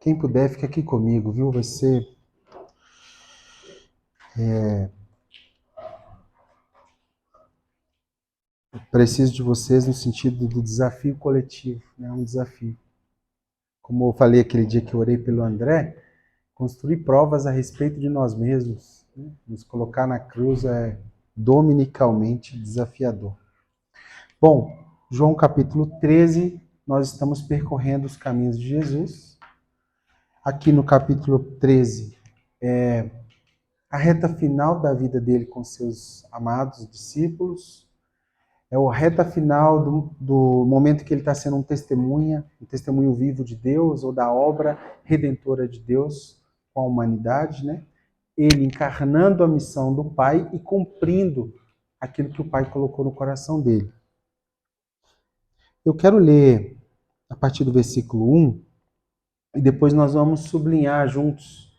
Quem puder, fica aqui comigo, viu? Vai ser... Preciso de vocês no sentido do desafio coletivo, né? Um desafio. Como eu falei aquele dia que eu orei pelo André, construir provas a respeito de nós mesmos, né? Nos colocar na cruz é dominicalmente desafiador. Bom, João capítulo 13, nós estamos percorrendo os caminhos de Jesus. Aqui no capítulo 13, a reta final da vida dele com seus amados discípulos. É a reta final do momento que ele está sendo um testemunho vivo de Deus, ou da obra redentora de Deus com a humanidade, né? Ele encarnando a missão do Pai e cumprindo aquilo que o Pai colocou no coração dele. Eu quero ler a partir do versículo 1, e depois nós vamos sublinhar juntos,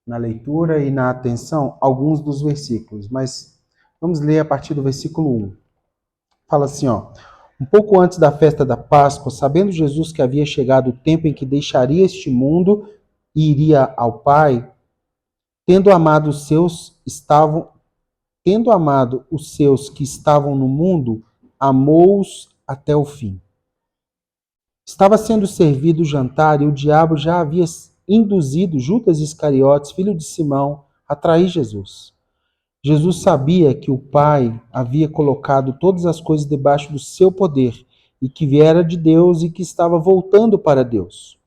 na leitura e na atenção, alguns dos versículos. Mas vamos ler a partir do versículo 1. Fala assim, ó. Um pouco antes da festa da Páscoa, sabendo Jesus que havia chegado o tempo em que deixaria este mundo e iria ao Pai, tendo amado os seus que estavam no mundo, amou-os até o fim. Estava sendo servido o jantar e o diabo já havia induzido Judas Iscariotes, filho de Simão, a trair Jesus. Jesus sabia que o Pai havia colocado todas as coisas debaixo do seu poder e que viera de Deus e que estava voltando para Deus.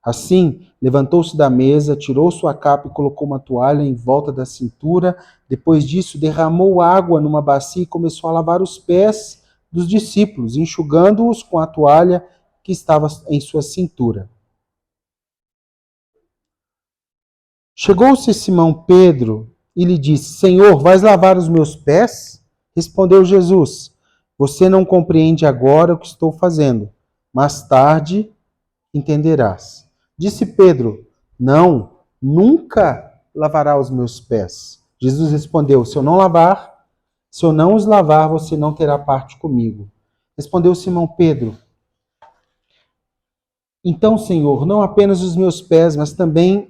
Assim, levantou-se da mesa, tirou sua capa e colocou uma toalha em volta da cintura. Depois disso, derramou água numa bacia e começou a lavar os pés dos discípulos, enxugando-os com a toalha que estava em sua cintura. Chegou-se Simão Pedro e lhe disse: Senhor, vais lavar os meus pés? Respondeu Jesus: Você não compreende agora o que estou fazendo. Mais tarde entenderás. Disse Pedro: Não, nunca lavará os meus pés. Jesus respondeu: Se eu não os lavar, você não terá parte comigo. Respondeu Simão Pedro: Então, Senhor, não apenas os meus pés, mas também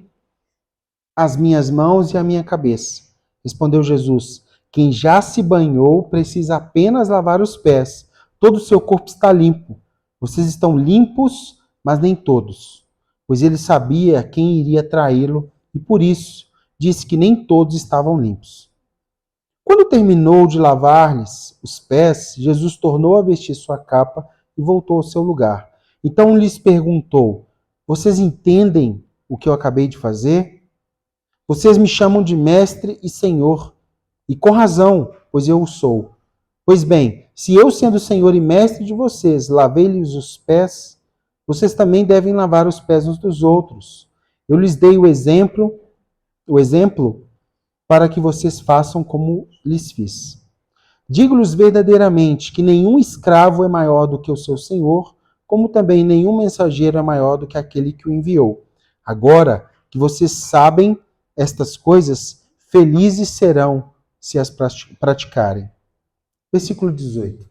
as minhas mãos e a minha cabeça. Respondeu Jesus: Quem já se banhou precisa apenas lavar os pés. Todo o seu corpo está limpo. Vocês estão limpos, mas nem todos. Pois ele sabia quem iria traí-lo e por isso disse que nem todos estavam limpos. Quando terminou de lavar-lhes os pés, Jesus tornou a vestir sua capa e voltou ao seu lugar. Então lhes perguntou: Vocês entendem o que eu acabei de fazer? Vocês me chamam de mestre e senhor, e com razão, pois eu o sou. Pois bem, se eu, sendo senhor e mestre de vocês, lavei-lhes os pés, vocês também devem lavar os pés uns dos outros. Eu lhes dei o exemplo para que vocês façam como lhes fiz. Digo-lhes verdadeiramente que nenhum escravo é maior do que o seu senhor, como também nenhum mensageiro é maior do que aquele que o enviou. Agora que vocês sabem estas coisas, felizes serão se as praticarem. Versículo 18.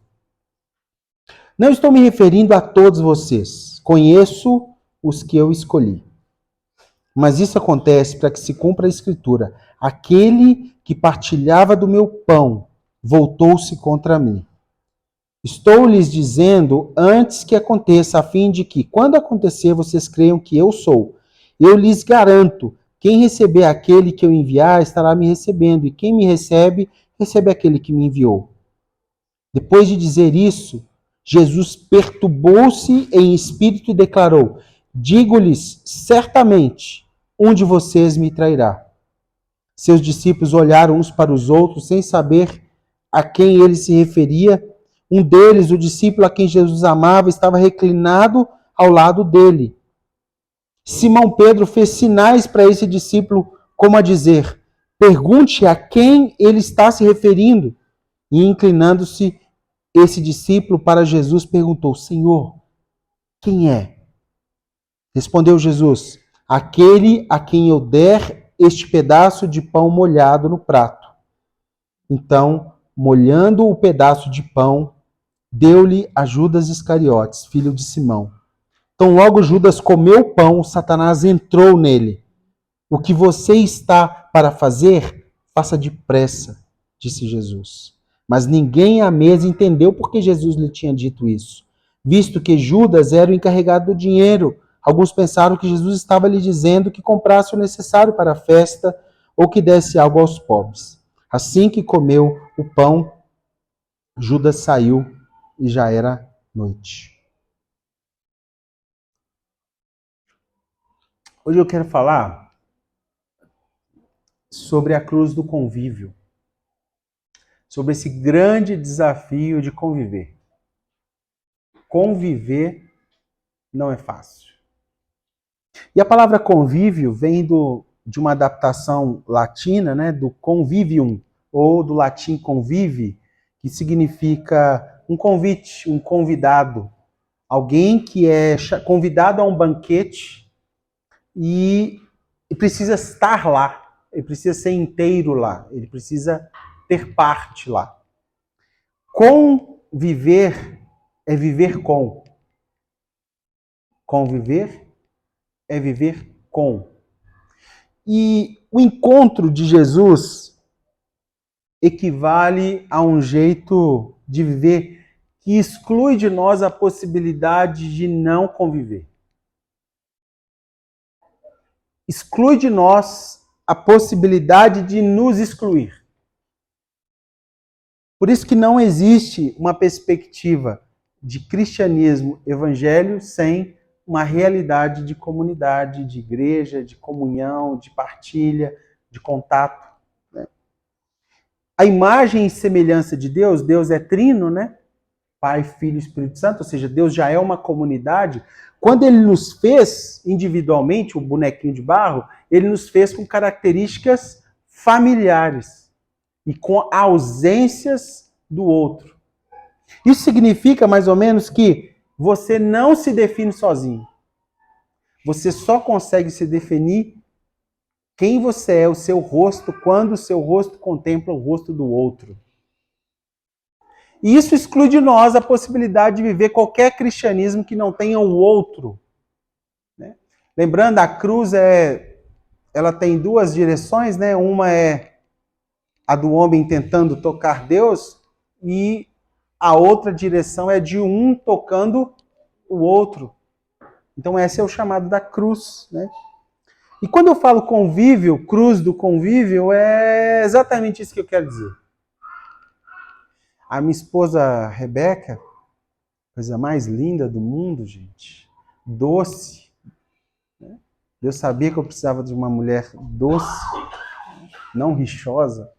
Não estou me referindo a todos vocês. Conheço os que eu escolhi. Mas isso acontece para que se cumpra a Escritura. Aquele que partilhava do meu pão voltou-se contra mim. Estou lhes dizendo antes que aconteça, a fim de que, quando acontecer, vocês creiam que eu sou. Eu lhes garanto, quem receber aquele que eu enviar, estará me recebendo, e quem me recebe, recebe aquele que me enviou. Depois de dizer isso, Jesus perturbou-se em espírito e declarou: Digo-lhes certamente, um de vocês me trairá. Seus discípulos olharam uns para os outros, sem saber a quem ele se referia. Um deles, o discípulo a quem Jesus amava, estava reclinado ao lado dele. Simão Pedro fez sinais para esse discípulo, como a dizer: pergunte a quem ele está se referindo. E inclinando-se, esse discípulo para Jesus perguntou: Senhor, quem é? Respondeu Jesus: aquele a quem eu der este pedaço de pão molhado no prato. Então, molhando o pedaço de pão, deu-lhe a Judas Iscariotes, filho de Simão. Então, logo Judas comeu o pão, Satanás entrou nele. O que você está para fazer, faça depressa, disse Jesus. Mas ninguém à mesa entendeu por que Jesus lhe tinha dito isso, visto que Judas era o encarregado do dinheiro. Alguns pensaram que Jesus estava lhe dizendo que comprasse o necessário para a festa ou que desse algo aos pobres. Assim que comeu o pão, Judas saiu e já era noite. Hoje eu quero falar sobre a cruz do convívio, sobre esse grande desafio de conviver. Conviver não é fácil. E a palavra convívio vem de uma adaptação latina, né, do convivium, ou do latim convive, que significa um convite, um convidado. Alguém que é convidado a um banquete e precisa estar lá. Ele precisa ser inteiro lá. Ele precisa ter parte lá. Conviver é viver com. Conviver é viver com. E o encontro de Jesus equivale a um jeito de viver que exclui de nós a possibilidade de não conviver. Exclui de nós a possibilidade de nos excluir. Por isso que não existe uma perspectiva de cristianismo evangelho sem uma realidade de comunidade, de igreja, de comunhão, de partilha, de contato. Né? A imagem e semelhança de Deus, Deus é trino, né? Pai, Filho e Espírito Santo, ou seja, Deus já é uma comunidade. Quando ele nos fez individualmente, o bonequinho de barro, ele nos fez com características familiares e com ausências do outro. Isso significa, mais ou menos, que você não se define sozinho. Você só consegue se definir quem você é, o seu rosto, quando o seu rosto contempla o rosto do outro. E isso exclui de nós a possibilidade de viver qualquer cristianismo que não tenha o outro. Né? Lembrando, a cruz ela tem duas direções, né? Uma é a do homem tentando tocar Deus e a outra direção é de um tocando o outro. Então esse é o chamado da cruz. Né? E quando eu falo convívio, cruz do convívio, é exatamente isso que eu quero dizer. A minha esposa Rebeca, coisa mais linda do mundo, gente. Doce. Né? Deus sabia que eu precisava de uma mulher doce, não rixosa.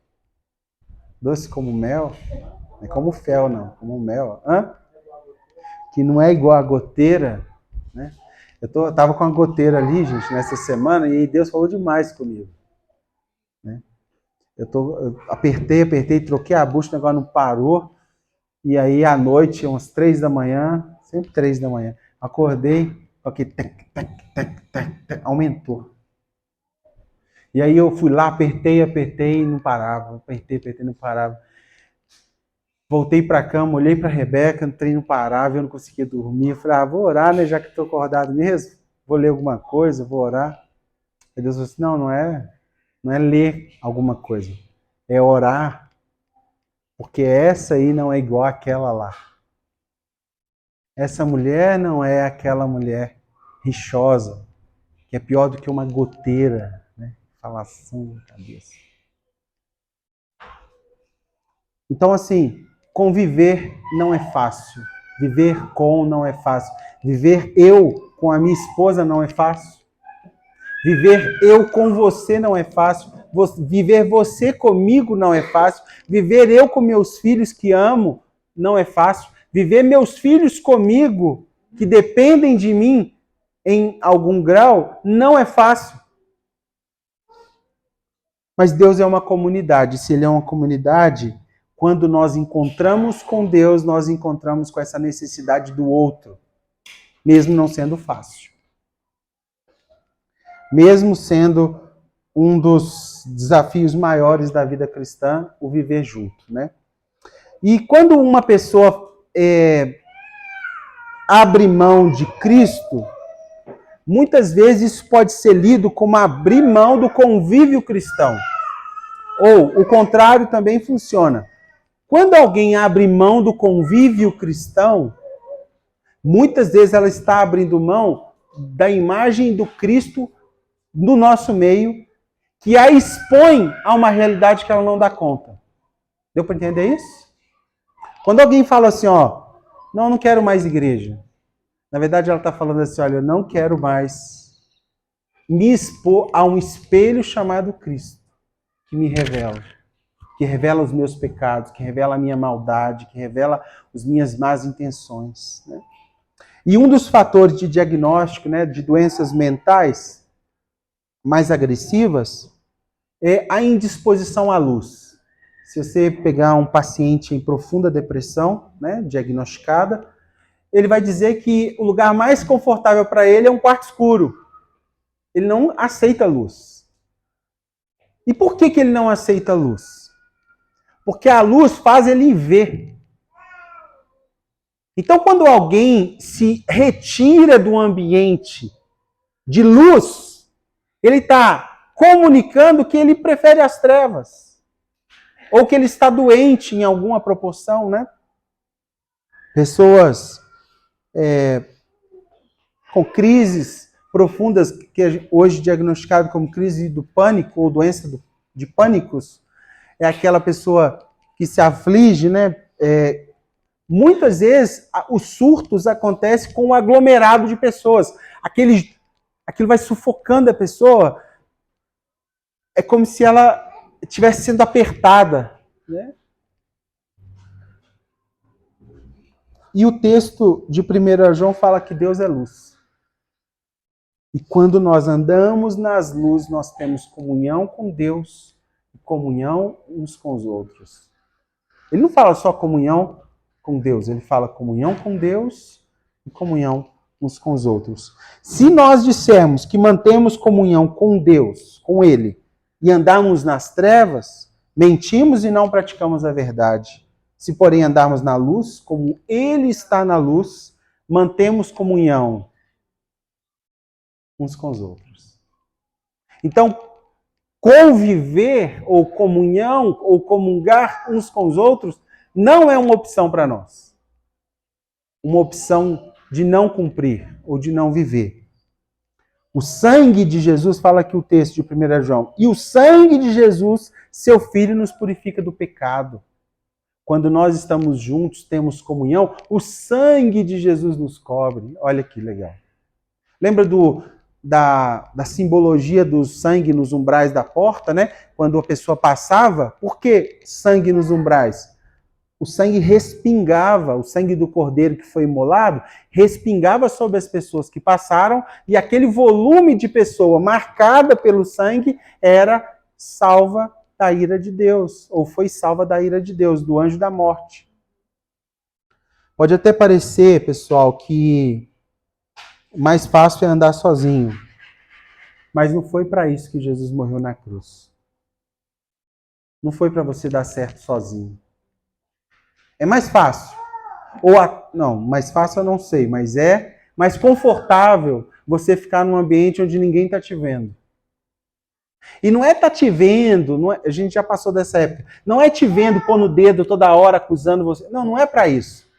Doce como mel. Não é como fel, não. Como mel. Hã? Que não é igual a goteira. Né? Eu tava com a goteira ali, gente, nessa semana, e Deus falou demais comigo. Né? Eu apertei, troquei a bucha, o negócio não parou. E aí, à noite, umas 3 da manhã, sempre 3 da manhã, acordei, toquei, aumentou. E aí eu fui lá, apertei, e não parava. Apertei, não parava. Voltei para a cama, olhei para a Rebeca, o trem não parava, eu não conseguia dormir. Eu falei, vou orar, né, já que estou acordado mesmo. Vou ler alguma coisa, vou orar. Aí Deus falou assim, não é ler alguma coisa, é orar. Porque essa aí não é igual àquela lá. Essa mulher não é aquela mulher rixosa, que é pior do que uma goteira, né? Falação na cabeça. Então, assim, conviver não é fácil. Viver com não é fácil. Viver eu com a minha esposa não é fácil. Viver eu com você não é fácil. Viver você comigo não é fácil. Viver eu com meus filhos que amo não é fácil. Viver meus filhos comigo, que dependem de mim em algum grau, não é fácil. Mas Deus é uma comunidade. Se Ele é uma comunidade, quando nós encontramos com Deus, nós encontramos com essa necessidade do outro, mesmo não sendo fácil. Mesmo sendo um dos desafios maiores da vida cristã, o viver junto, né? E quando uma pessoa abre mão de Cristo, muitas vezes isso pode ser lido como abrir mão do convívio cristão. Ou o contrário também funciona. Quando alguém abre mão do convívio cristão, muitas vezes ela está abrindo mão da imagem do Cristo no nosso meio, que a expõe a uma realidade que ela não dá conta. Deu para entender isso? Quando alguém fala assim, não quero mais igreja. Na verdade, ela está falando assim, olha, eu não quero mais me expor a um espelho chamado Cristo, que me revela. Que revela os meus pecados, que revela a minha maldade, que revela as minhas más intenções. Né? E um dos fatores de diagnóstico, né, de doenças mentais mais agressivas é a indisposição à luz. Se você pegar um paciente em profunda depressão, né, diagnosticada, ele vai dizer que o lugar mais confortável para ele é um quarto escuro. Ele não aceita luz. E por que ele não aceita luz? Porque a luz faz ele ver. Então, quando alguém se retira do ambiente de luz, ele está comunicando que ele prefere as trevas. Ou que ele está doente em alguma proporção, né? Pessoas com crises profundas, que hoje diagnosticado como crise do pânico ou doença de pânicos, é aquela pessoa que se aflige, né? Muitas vezes os surtos acontecem com um aglomerado de pessoas. Aquilo vai sufocando a pessoa. É como se ela estivesse sendo apertada. Né? E o texto de 1 João fala que Deus é luz. E quando nós andamos nas luzes, nós temos comunhão com Deus e comunhão uns com os outros. Ele não fala só comunhão com Deus, ele fala comunhão com Deus e comunhão uns com os outros. Se nós dissermos que mantemos comunhão com Deus, com Ele, e andarmos nas trevas, mentimos e não praticamos a verdade. Se, porém, andarmos na luz, como Ele está na luz, mantemos comunhão uns com os outros. Então, conviver, ou comunhão, ou comungar uns com os outros, não é uma opção para nós. Uma opção de não cumprir ou de não viver. O sangue de Jesus, fala aqui o texto de 1 João, e o sangue de Jesus, seu Filho, nos purifica do pecado. Quando nós estamos juntos, temos comunhão, o sangue de Jesus nos cobre. Olha que legal. Lembra da simbologia do sangue nos umbrais da porta, né? Quando a pessoa passava, por que sangue nos umbrais? O sangue respingava, o sangue do cordeiro que foi imolado, respingava sobre as pessoas que passaram, e aquele volume de pessoa marcada pelo sangue era salva da ira de Deus, ou foi salva da ira de Deus, do anjo da morte. Pode até parecer, pessoal, que mais fácil é andar sozinho, mas não foi para isso que Jesus morreu na cruz. Não foi para você dar certo sozinho. É mais fácil. Não, mais fácil eu não sei, mas é mais confortável você ficar num ambiente onde ninguém está te vendo. E não é tá te vendo, a gente já passou dessa época, não é te vendo, pôr no dedo toda hora acusando você. Não é para isso.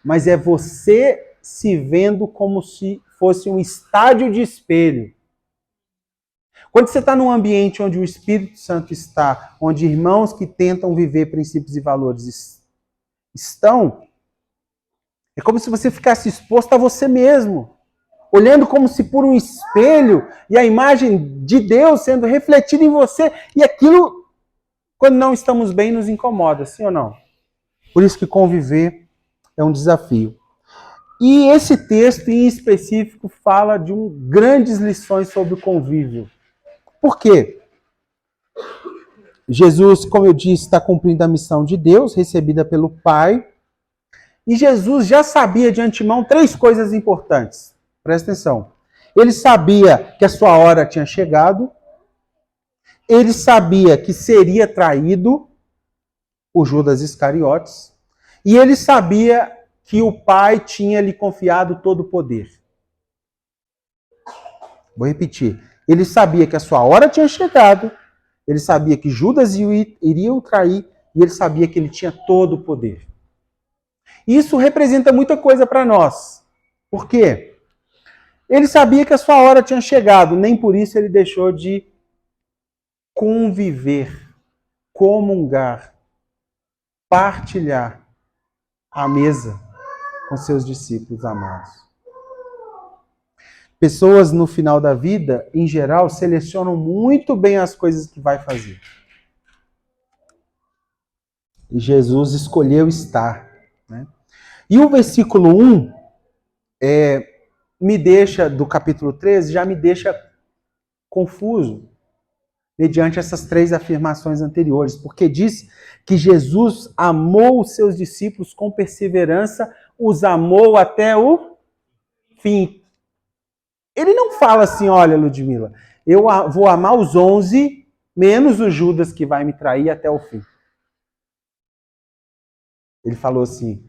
Mas é você se vendo como se fosse um estádio de espelho. Quando você está num ambiente onde o Espírito Santo está, onde irmãos que tentam viver princípios e valores estão, é como se você ficasse exposto a você mesmo, olhando como se por um espelho e a imagem de Deus sendo refletida em você, e aquilo, quando não estamos bem, nos incomoda, sim ou não? Por isso que conviver é um desafio. E esse texto em específico fala de grandes lições sobre o convívio. Por quê? Jesus, como eu disse, está cumprindo a missão de Deus, recebida pelo Pai. E Jesus já sabia de antemão 3 coisas importantes. Presta atenção. Ele sabia que a sua hora tinha chegado. Ele sabia que seria traído por Judas Iscariotes. E ele sabia que o Pai tinha lhe confiado todo o poder. Vou repetir. Ele sabia que a sua hora tinha chegado, ele sabia que Judas iria o trair, e ele sabia que ele tinha todo o poder. Isso representa muita coisa para nós. Por quê? Ele sabia que a sua hora tinha chegado, nem por isso ele deixou de conviver, comungar, partilhar a mesa com seus discípulos amados. Pessoas no final da vida, em geral, selecionam muito bem as coisas que vai fazer. E Jesus escolheu estar. Né? E o versículo 1 me deixa, do capítulo 13, já me deixa confuso, mediante essas três afirmações anteriores, porque diz que Jesus amou os seus discípulos com perseverança, os amou até o fim. Ele não fala assim, olha, Ludmila, eu vou amar os 11, menos o Judas que vai me trair até o fim. Ele falou assim,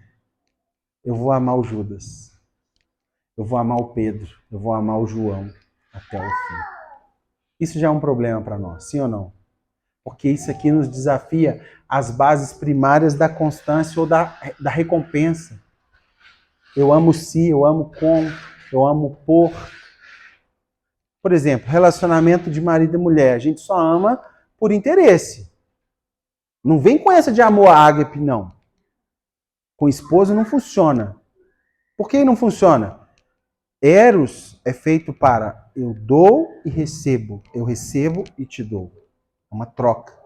eu vou amar o Judas, eu vou amar o Pedro, eu vou amar o João até o fim. Isso já é um problema para nós, sim ou não? Porque isso aqui nos desafia as bases primárias da constância ou da recompensa. Eu amo se, eu amo com, eu amo por. Por exemplo, relacionamento de marido e mulher. A gente só ama por interesse. Não vem com essa de amor ágape, não. Com esposa não funciona. Por que não funciona? Eros é feito para eu dou e recebo. Eu recebo e te dou. É uma troca.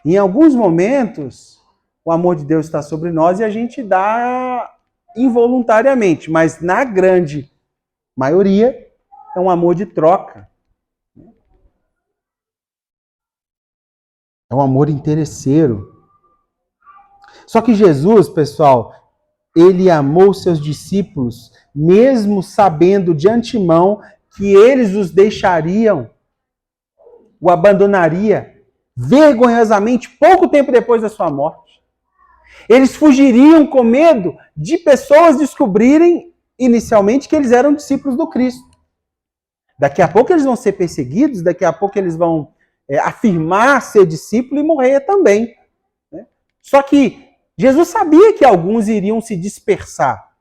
Em alguns momentos, o amor de Deus está sobre nós e a gente dá involuntariamente, mas na grande maioria é um amor de troca. É um amor interesseiro. Só que Jesus, pessoal, ele amou seus discípulos, mesmo sabendo de antemão que eles os deixariam, o abandonaria vergonhosamente pouco tempo depois da sua morte. Eles fugiriam com medo de pessoas descobrirem inicialmente que eles eram discípulos do Cristo. Daqui a pouco eles vão ser perseguidos, daqui a pouco eles vão afirmar ser discípulo e morrer também. Né? Só que Jesus sabia que alguns iriam se dispersar.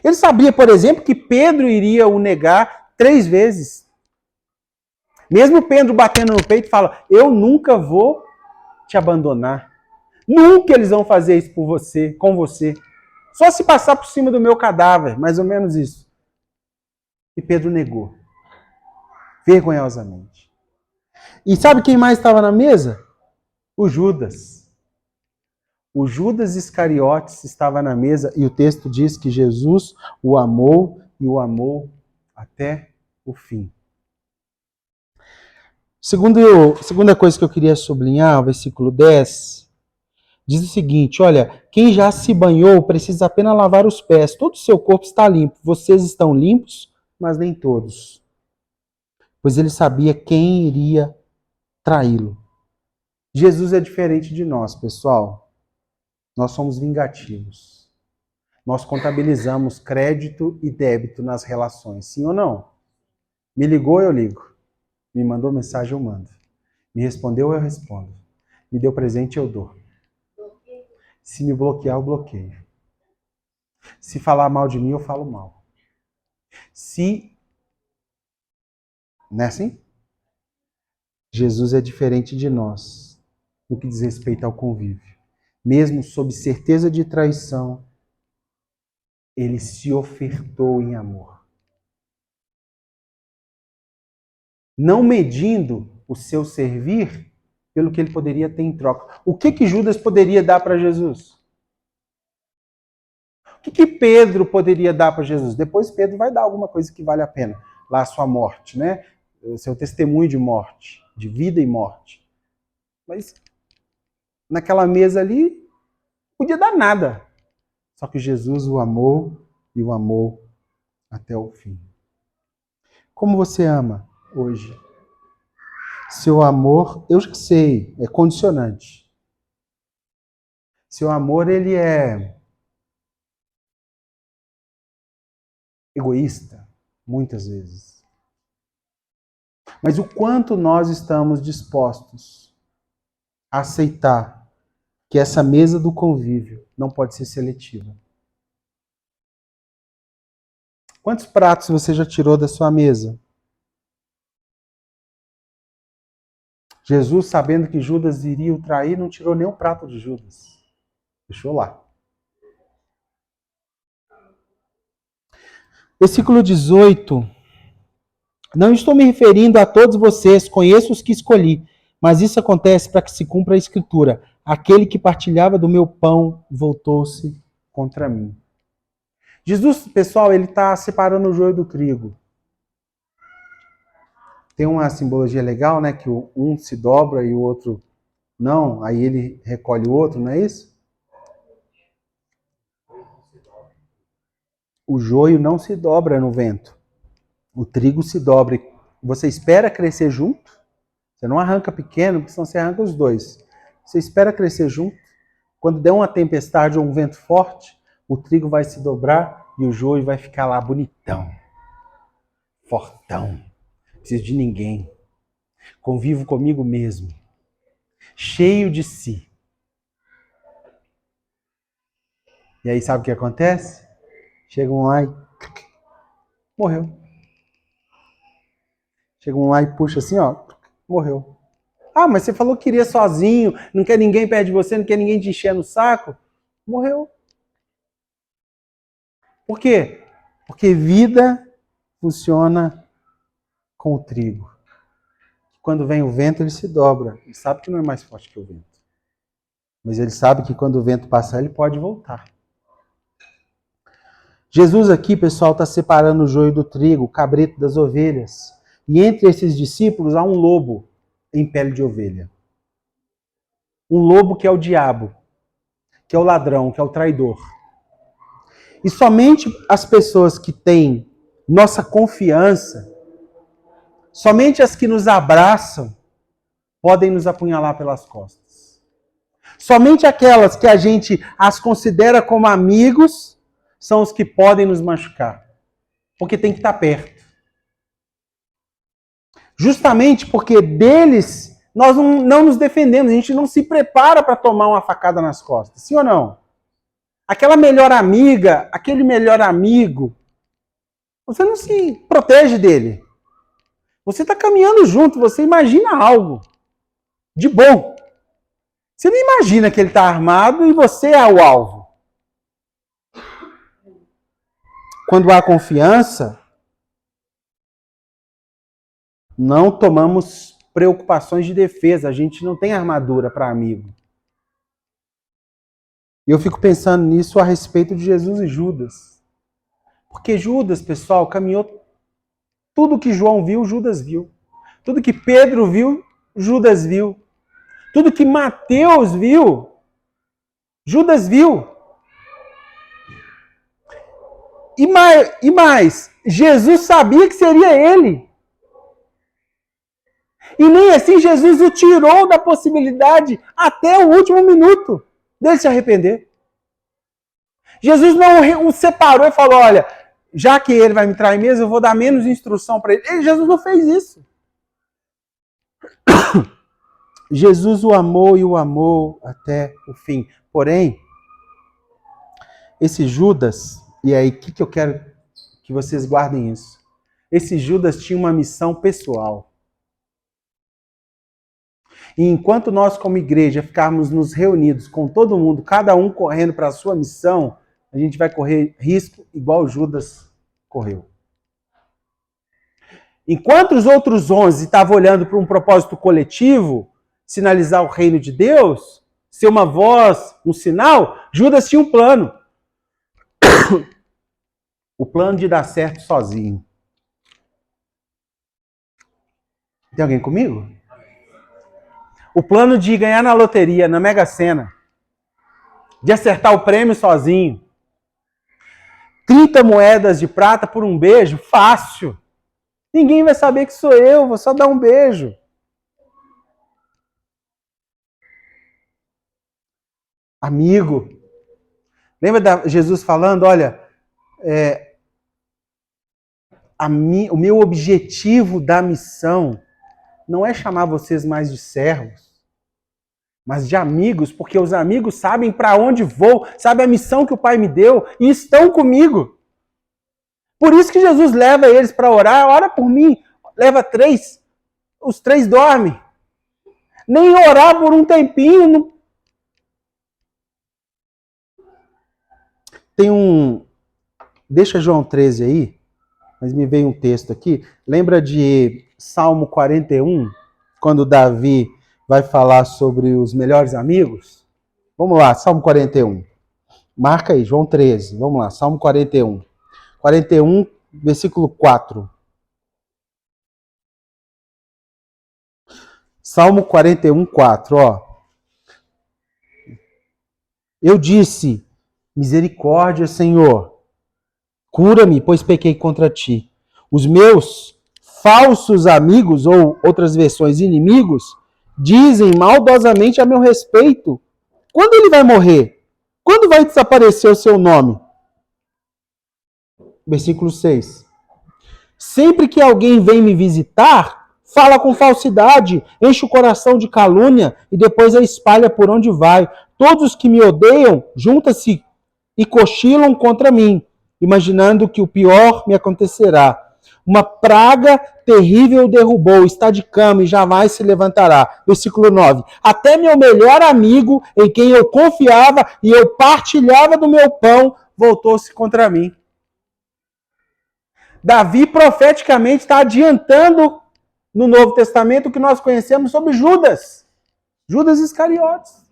Ele sabia, por exemplo, que Pedro iria o negar 3 vezes. Mesmo Pedro batendo no peito, fala, eu nunca vou te abandonar. Nunca eles vão fazer isso por você, com você. Só se passar por cima do meu cadáver, mais ou menos isso. E Pedro negou. Vergonhosamente. E sabe quem mais estava na mesa? O Judas. O Judas Iscariotes estava na mesa e o texto diz que Jesus o amou e o amou até o fim. Segunda coisa que eu queria sublinhar, o versículo 10, diz o seguinte, olha, quem já se banhou precisa apenas lavar os pés, todo o seu corpo está limpo, vocês estão limpos, mas nem todos. Pois ele sabia quem iria traí-lo. Jesus é diferente de nós, pessoal. Nós somos vingativos. Nós contabilizamos crédito e débito nas relações, sim ou não? Me ligou, eu ligo. Me mandou mensagem, eu mando. Me respondeu, eu respondo. Me deu presente, eu dou. Se me bloquear, eu bloqueio. Se falar mal de mim, eu falo mal. Não é assim? Jesus é diferente de nós no que diz respeito ao convívio. Mesmo sob certeza de traição, ele se ofertou em amor. Não medindo o seu servir pelo que ele poderia ter em troca. O que Judas poderia dar para Jesus? O que Pedro poderia dar para Jesus? Depois Pedro vai dar alguma coisa que vale a pena. Lá a sua morte, né? O seu testemunho de morte, de vida e morte. Mas naquela mesa ali, podia dar nada. Só que Jesus o amou e o amou até o fim. Como você ama hoje? Seu amor, eu já sei, é condicionante. Seu amor, ele é egoísta, muitas vezes. Mas o quanto nós estamos dispostos a aceitar que essa mesa do convívio não pode ser seletiva. Quantos pratos você já tirou da sua mesa? Jesus, sabendo que Judas iria o trair, não tirou nem um prato de Judas. Deixou lá. Versículo 18. Não estou me referindo a todos vocês, conheço os que escolhi, mas isso acontece para que se cumpra a Escritura. Aquele que partilhava do meu pão voltou-se contra mim. Jesus, pessoal, ele está separando o joio do trigo. Tem uma simbologia legal, né? Que um se dobra e o outro não, aí ele recolhe o outro, não é isso? O joio não se dobra no vento. O trigo se dobra. Você espera crescer junto. Você não arranca pequeno, porque senão você arranca os dois. Você espera crescer junto. Quando der uma tempestade ou um vento forte, o trigo vai se dobrar e o joio vai ficar lá bonitão. Fortão. Não preciso de ninguém. Convivo comigo mesmo. Cheio de si. E aí sabe o que acontece? Chegam lá e morreu. Chegam lá e puxa assim, ó, morreu. Ah, mas você falou que queria sozinho, não quer ninguém perto de você, não quer ninguém te encher no saco. Morreu. Por quê? Porque vida funciona com o trigo. Quando vem o vento, ele se dobra. Ele sabe que não é mais forte que o vento. Mas ele sabe que quando o vento passar, ele pode voltar. Jesus aqui, pessoal, está separando o joio do trigo, o cabrito das ovelhas. E entre esses discípulos há um lobo em pele de ovelha. Um lobo que é o diabo, que é o ladrão, que é o traidor. E somente as pessoas que têm nossa confiança, somente as que nos abraçam, podem nos apunhalar pelas costas. Somente aquelas que a gente as considera como amigos são os que podem nos machucar. Porque tem que estar perto. Justamente porque deles nós não nos defendemos, a gente não se prepara para tomar uma facada nas costas. Sim ou não? Aquela melhor amiga, aquele melhor amigo, você não se protege dele. Você está caminhando junto, você imagina algo de bom. Você não imagina que ele está armado e você é o alvo. Quando há confiança, não tomamos preocupações de defesa. A gente não tem armadura para amigo. E eu fico pensando nisso a respeito de Jesus e Judas. Porque Judas, pessoal, caminhou tudo que João viu, Judas viu. Tudo que Pedro viu, Judas viu. Tudo que Mateus viu, Judas viu. E mais, Jesus sabia que seria ele. E nem assim Jesus o tirou da possibilidade até o último minuto dele se arrepender. Jesus não o separou e falou, olha, já que ele vai me trair mesmo, eu vou dar menos instrução para ele. Jesus não fez isso. Jesus o amou e o amou até o fim. Porém, esse Judas, e aí o que eu quero que vocês guardem isso? Esse Judas tinha uma missão pessoal. E enquanto nós, como igreja, ficarmos nos reunidos com todo mundo, cada um correndo para a sua missão, a gente vai correr risco igual Judas correu. Enquanto os outros 11 estavam olhando para um propósito coletivo, sinalizar o reino de Deus, ser uma voz, um sinal, Judas tinha um plano. O plano de dar certo sozinho. Tem alguém comigo? O plano de ganhar na loteria, na Mega Sena. De acertar o prêmio sozinho. 30 moedas de prata por um beijo, fácil. Ninguém vai saber que sou eu, vou só dar um beijo. Amigo. Lembra de Jesus falando, olha, o meu objetivo da missão não é chamar vocês mais de servos, mas de amigos, porque os amigos sabem para onde vou, sabem a missão que o Pai me deu e estão comigo. Por isso que Jesus leva eles para orar, ora por mim, leva 3, os 3 dormem. Nem orar por um tempinho. Não... Tem um... Deixa João 13 aí, mas me veio um texto aqui. Lembra de Salmo 41, quando Davi vai falar sobre os melhores amigos? Vamos lá, Salmo 41. Marca aí, João 13. Vamos lá, Salmo 41. 41, versículo 4. Salmo 41, 4, ó. Eu disse, misericórdia, Senhor, cura-me, pois pequei contra ti. Os meus falsos amigos, ou outras versões, inimigos, dizem maldosamente a meu respeito. Quando ele vai morrer? Quando vai desaparecer o seu nome? Versículo 6. Sempre que alguém vem me visitar, fala com falsidade, enche o coração de calúnia e depois a espalha por onde vai. Todos os que me odeiam juntam-se e cochilam contra mim, imaginando que o pior me acontecerá. Uma praga terrível o derrubou, está de cama e jamais se levantará. Versículo 9. Até meu melhor amigo, em quem eu confiava e eu partilhava do meu pão, voltou-se contra mim. Davi profeticamente está adiantando no Novo Testamento o que nós conhecemos sobre Judas. Judas Iscariotes.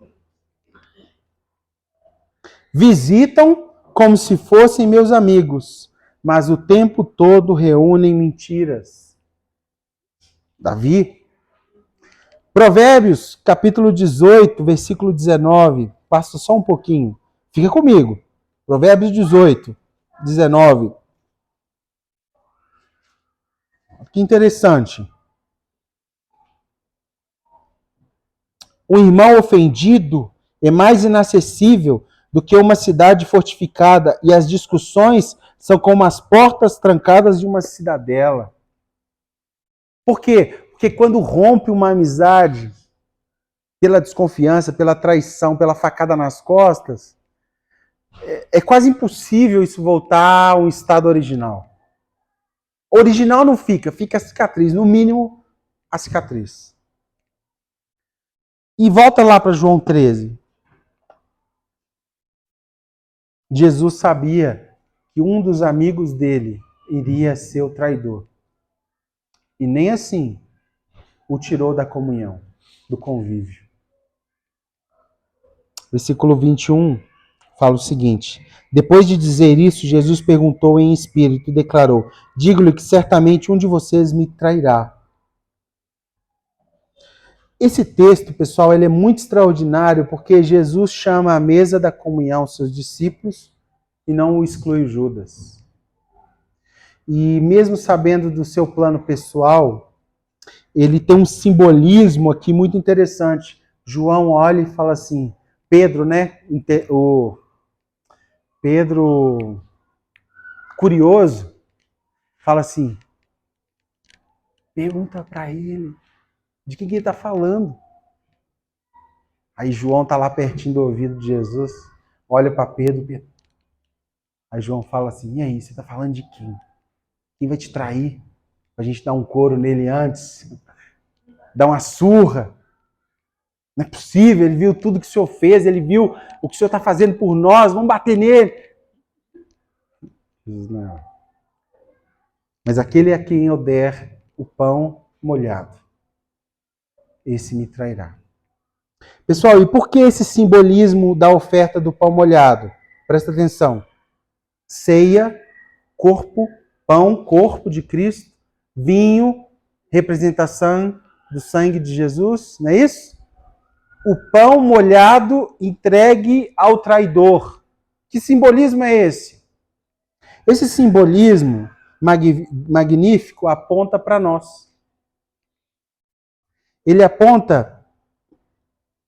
Visitam como se fossem meus amigos, mas o tempo todo reúnem mentiras. Davi. Provérbios, capítulo 18, versículo 19. Passa só um pouquinho. Fica comigo. Provérbios 18, 19. Que interessante. O irmão ofendido é mais inacessível do que uma cidade fortificada, e as discussões são como as portas trancadas de uma cidadela. Por quê? Porque quando rompe uma amizade, pela desconfiança, pela traição, pela facada nas costas, é quase impossível isso voltar a um estado original. Original não fica, fica a cicatriz, no mínimo a cicatriz. E volta lá para João 13. Jesus sabia que um dos amigos dele iria ser o traidor. E nem assim o tirou da comunhão, do convívio. Versículo 21 fala o seguinte: depois de dizer isso, Jesus perguntou em espírito e declarou: digo-lhe que certamente um de vocês me trairá. Esse texto, pessoal, ele é muito extraordinário porque Jesus chama à mesa da comunhão seus discípulos e não o exclui Judas. E mesmo sabendo do seu plano pessoal, ele tem um simbolismo aqui muito interessante. João olha e fala assim, Pedro, né? O Pedro, curioso, fala assim, pergunta para ele de que ele está falando. Aí João está lá pertinho do ouvido de Jesus, olha para Pedro. Aí João fala assim, e aí, você está falando de quem? Quem vai te trair? Para a gente dar um couro nele antes, dar uma surra. Não é possível, ele viu tudo que o Senhor fez, ele viu o que o Senhor está fazendo por nós, vamos bater nele. Jesus, não. Mas aquele a quem eu der o pão molhado, esse me trairá. Pessoal, e por que esse simbolismo da oferta do pão molhado? Presta atenção. Ceia, corpo, pão, corpo de Cristo, vinho, representação do sangue de Jesus, não é isso? O pão molhado entregue ao traidor. Que simbolismo é esse? Esse simbolismo magnífico aponta para nós. Ele aponta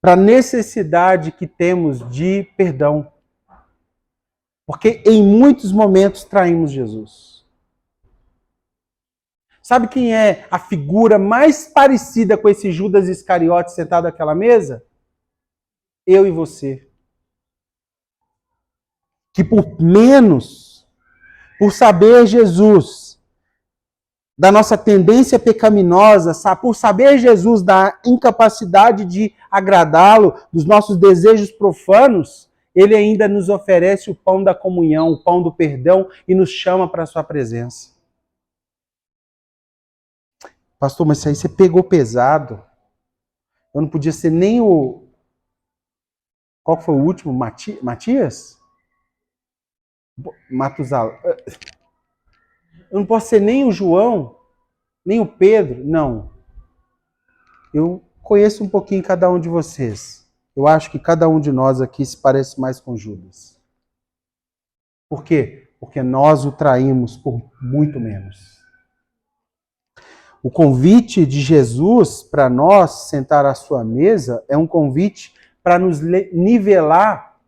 para a necessidade que temos de perdão. Porque em muitos momentos traímos Jesus. Sabe quem é a figura mais parecida com esse Judas Iscariote sentado naquela mesa? Eu e você. Que por saber Jesus, da nossa tendência pecaminosa, por saber Jesus da incapacidade de agradá-lo, dos nossos desejos profanos, ele ainda nos oferece o pão da comunhão, o pão do perdão e nos chama para a sua presença. Pastor, mas isso aí você pegou pesado. Eu não podia ser nem o... Qual foi o último? Matias? Matuzala. Eu não posso ser nem o João, nem o Pedro. Não. Eu conheço um pouquinho cada um de vocês. Eu acho que cada um de nós aqui se parece mais com Judas. Por quê? Porque nós o traímos por muito menos. O convite de Jesus para nós sentar à sua mesa é um convite para nos nivelar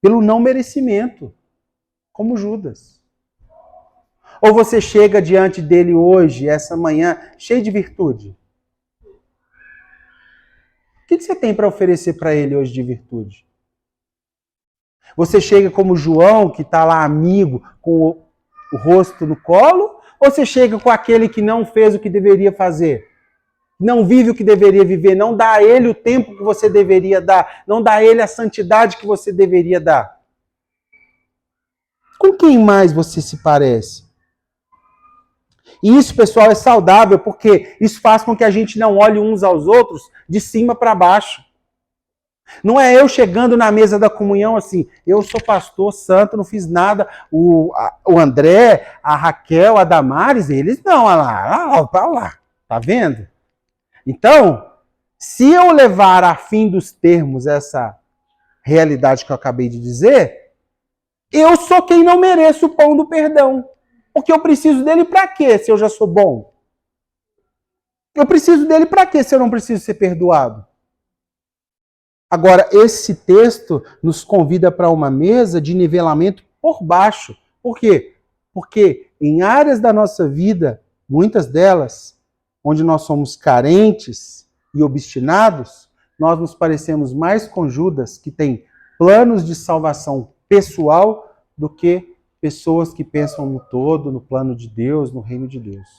pelo não merecimento, como Judas. Ou você chega diante dele hoje, essa manhã, cheio de virtude? O que você tem para oferecer para ele hoje de virtude? Você chega como João, que está lá amigo, com o rosto no colo? Ou você chega com aquele que não fez o que deveria fazer? Não vive o que deveria viver, não dá a ele o tempo que você deveria dar, não dá a ele a santidade que você deveria dar. Com quem mais você se parece? E isso, pessoal, é saudável, porque isso faz com que a gente não olhe uns aos outros de cima para baixo. Não é eu chegando na mesa da comunhão assim, eu sou pastor santo, não fiz nada. O André, a Raquel, a Damares, eles não, olha lá, tá vendo? Então, se eu levar a fim dos termos essa realidade que eu acabei de dizer, eu sou quem não mereço o pão do perdão. Porque eu preciso dele para quê, se eu já sou bom? Eu preciso dele para quê, se eu não preciso ser perdoado? Agora, esse texto nos convida para uma mesa de nivelamento por baixo. Por quê? Porque em áreas da nossa vida, muitas delas, onde nós somos carentes e obstinados, nós nos parecemos mais com Judas, que tem planos de salvação pessoal, do que pessoas que pensam no todo, no plano de Deus, no reino de Deus.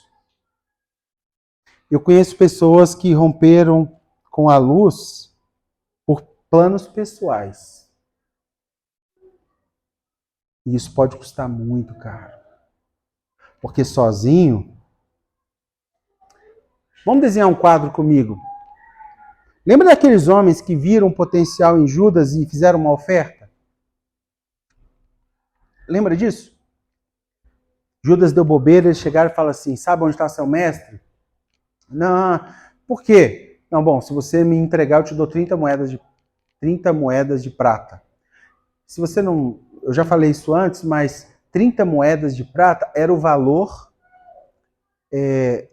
Eu conheço pessoas que romperam com a luz por planos pessoais. E isso pode custar muito caro. Porque sozinho... Vamos desenhar um quadro comigo. Lembra daqueles homens que viram potencial em Judas e fizeram uma oferta? Lembra disso? Judas deu bobeira, eles chegaram e falaram assim, sabe onde está seu mestre? Não, por quê? Não, bom, se você me entregar, eu te dou 30 moedas de prata. Se você não... Eu já falei isso antes, mas 30 moedas de prata era o valor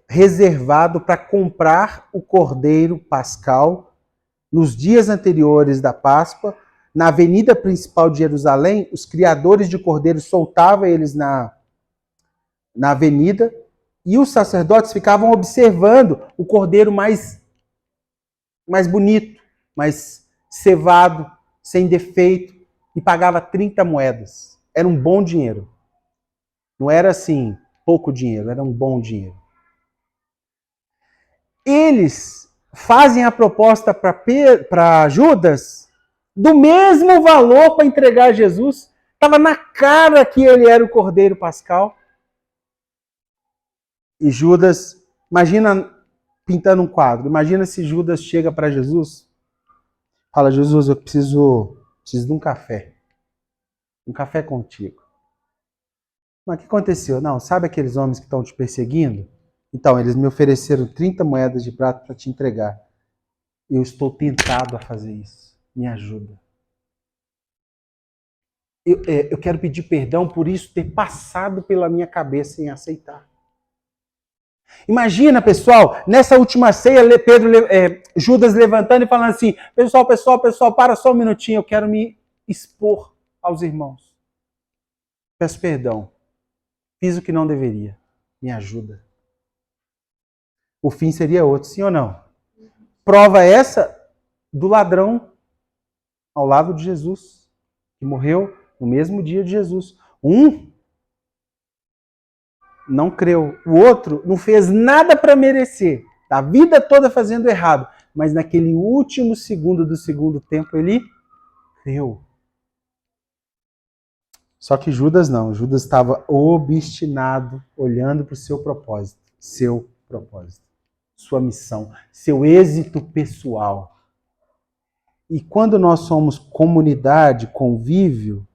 reservado para comprar o cordeiro pascal nos dias anteriores da Páscoa. Na avenida principal de Jerusalém, os criadores de cordeiro soltavam eles na avenida e os sacerdotes ficavam observando o cordeiro mais bonito, mais cevado, sem defeito, e pagava 30 moedas. Era um bom dinheiro. Não era assim, pouco dinheiro, era um bom dinheiro. Eles fazem a proposta para Judas do mesmo valor para entregar a Jesus. Estava na cara que ele era o cordeiro pascal. E Judas, imagina pintando um quadro, imagina se Judas chega para Jesus, fala, Jesus, eu preciso de um café contigo. Mas o que aconteceu? Não, sabe aqueles homens que estão te perseguindo? Então, eles me ofereceram 30 moedas de prata para te entregar. Eu estou tentado a fazer isso. Me ajuda. Eu quero pedir perdão por isso ter passado pela minha cabeça em aceitar. Imagina, pessoal, nessa última ceia, Judas levantando e falando assim, pessoal, para só um minutinho, eu quero me expor aos irmãos. Peço perdão. Fiz o que não deveria. Me ajuda. o fim seria outro, sim ou não? Prova essa do ladrão ao lado de Jesus, que morreu no mesmo dia de Jesus. Um não creu, o outro não fez nada para merecer, a vida toda fazendo errado, mas naquele último segundo do segundo tempo ele creu. Só que Judas não, Judas estava obstinado, olhando para o seu propósito, sua missão, seu êxito pessoal. E quando nós somos comunidade, convívio,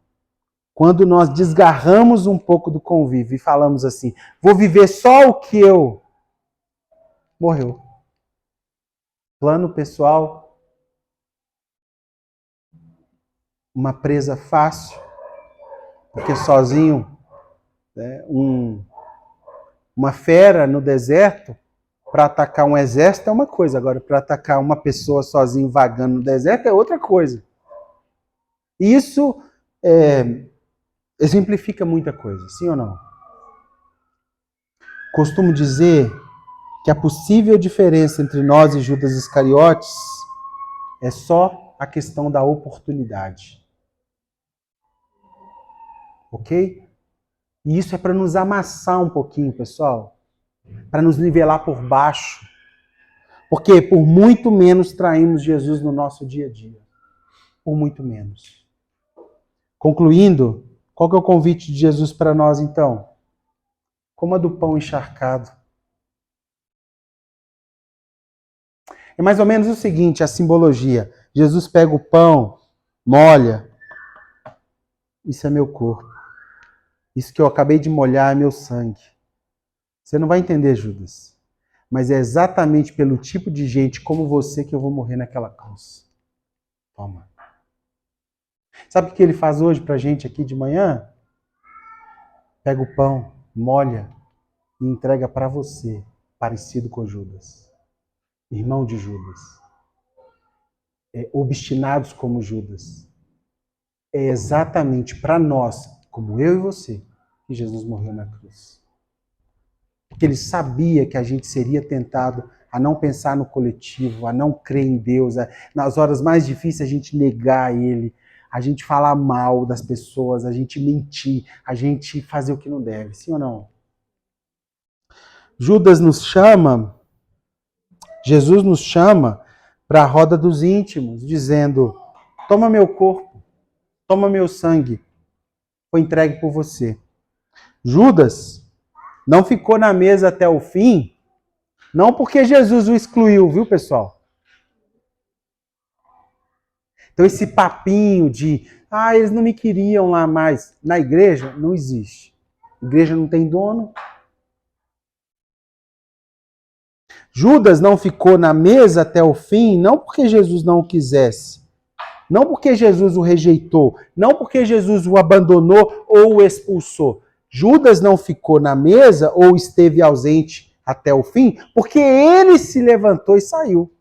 quando nós desgarramos um pouco do convívio e falamos assim, vou viver só o que eu... Morreu. Plano pessoal, uma presa fácil, porque sozinho, né, uma fera no deserto, para atacar um exército é uma coisa, agora para atacar uma pessoa sozinho vagando no deserto é outra coisa. Isso exemplifica muita coisa, sim ou não? Costumo dizer que a possível diferença entre nós e Judas Iscariotes é só a questão da oportunidade. Ok? E isso é para nos amassar um pouquinho, pessoal. Para nos nivelar por baixo. Porque por muito menos traímos Jesus no nosso dia a dia. Por muito menos. Concluindo, qual que é o convite de Jesus para nós então? Coma do pão encharcado. É mais ou menos o seguinte, a simbologia. Jesus pega o pão, molha. Isso é meu corpo. Isso que eu acabei de molhar é meu sangue. Você não vai entender, Judas. Mas é exatamente pelo tipo de gente como você que eu vou morrer naquela cruz. Toma. Sabe o que ele faz hoje pra gente aqui de manhã? Pega o pão, molha e entrega para você, parecido com Judas. Irmão de Judas. Obstinados como Judas. É exatamente para nós, como eu e você, que Jesus morreu na cruz. Porque ele sabia que a gente seria tentado a não pensar no coletivo, a não crer em Deus, nas horas mais difíceis a gente negar ele, a gente falar mal das pessoas, a gente mentir, a gente fazer o que não deve, sim ou não? Judas nos chama, Jesus nos chama para a roda dos íntimos, dizendo, toma meu corpo, toma meu sangue, foi entregue por você. Judas não ficou na mesa até o fim, não porque Jesus o excluiu, viu, pessoal? Então esse papinho de, eles não me queriam lá mais, na igreja, não existe. A igreja não tem dono. Judas não ficou na mesa até o fim, não porque Jesus não o quisesse, não porque Jesus o rejeitou, não porque Jesus o abandonou ou o expulsou. Judas não ficou na mesa ou esteve ausente até o fim, porque ele se levantou e saiu.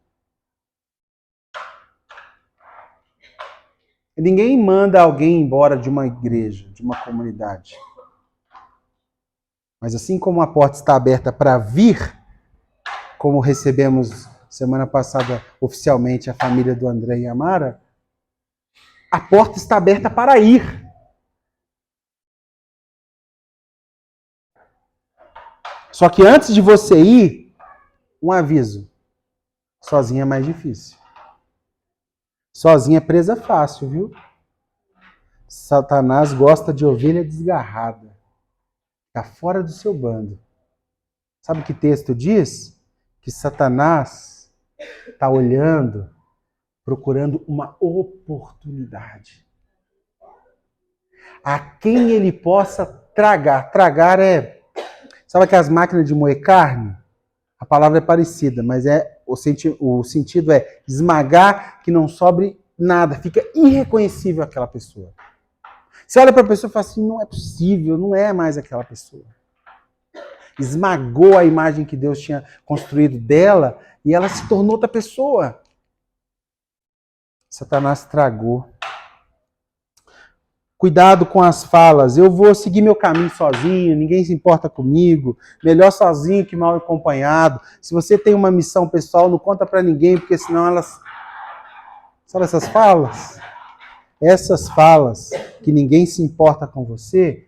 Ninguém manda alguém embora de uma igreja, de uma comunidade. Mas assim como a porta está aberta para vir, como recebemos semana passada oficialmente a família do André e a Mara, a porta está aberta para ir. Só que antes de você ir, um aviso. Sozinho é mais difícil. Sozinho é presa fácil, viu? Satanás gosta de ovelha desgarrada. Está fora do seu bando. Sabe o que texto diz? Que Satanás está olhando, procurando uma oportunidade. A quem ele possa tragar. Tragar é... Sabe aquelas máquinas de moer carne? A palavra é parecida, mas o sentido é esmagar que não sobre nada. Fica irreconhecível aquela pessoa. Você olha para a pessoa e fala assim, não é possível, não é mais aquela pessoa. Esmagou a imagem que Deus tinha construído dela e ela se tornou outra pessoa. Satanás tragou. Cuidado com as falas. Eu vou seguir meu caminho sozinho, ninguém se importa comigo. Melhor sozinho que mal acompanhado. Se você tem uma missão pessoal, não conta para ninguém, porque senão elas... Sabe essas falas? Essas falas que ninguém se importa com você,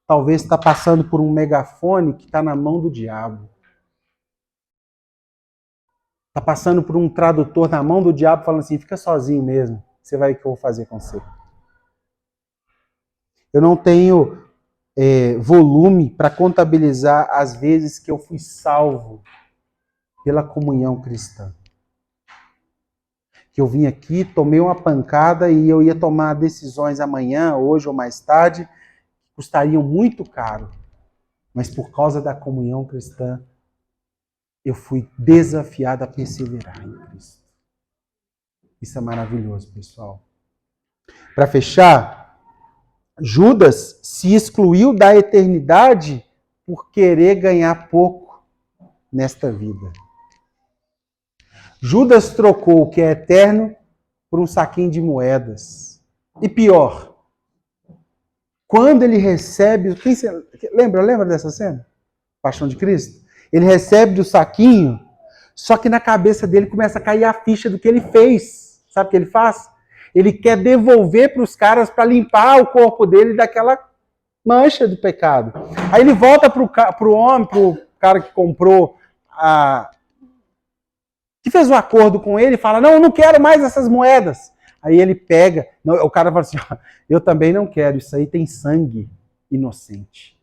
talvez está passando por um megafone que está na mão do diabo. Está passando por um tradutor na mão do diabo falando assim, fica sozinho mesmo, você vai ver o que eu vou fazer com você. Eu não tenho volume para contabilizar as vezes que eu fui salvo pela comunhão cristã. Que eu vim aqui, tomei uma pancada e eu ia tomar decisões amanhã, hoje ou mais tarde, que custariam muito caro. Mas por causa da comunhão cristã, eu fui desafiado a perseverar em Cristo. Isso é maravilhoso, pessoal. Para fechar, Judas se excluiu da eternidade por querer ganhar pouco nesta vida. Judas trocou o que é eterno por um saquinho de moedas. E pior, quando ele recebe... Lembra dessa cena? Paixão de Cristo? Ele recebe do saquinho, só que na cabeça dele começa a cair a ficha do que ele fez. Sabe o que ele faz? Ele quer devolver para os caras para limpar o corpo dele daquela mancha do pecado. Aí ele volta para o homem, para o cara que comprou, que fez um acordo com ele, e fala, não, eu não quero mais essas moedas. Aí ele pega, o cara fala assim, eu também não quero, isso aí tem sangue inocente.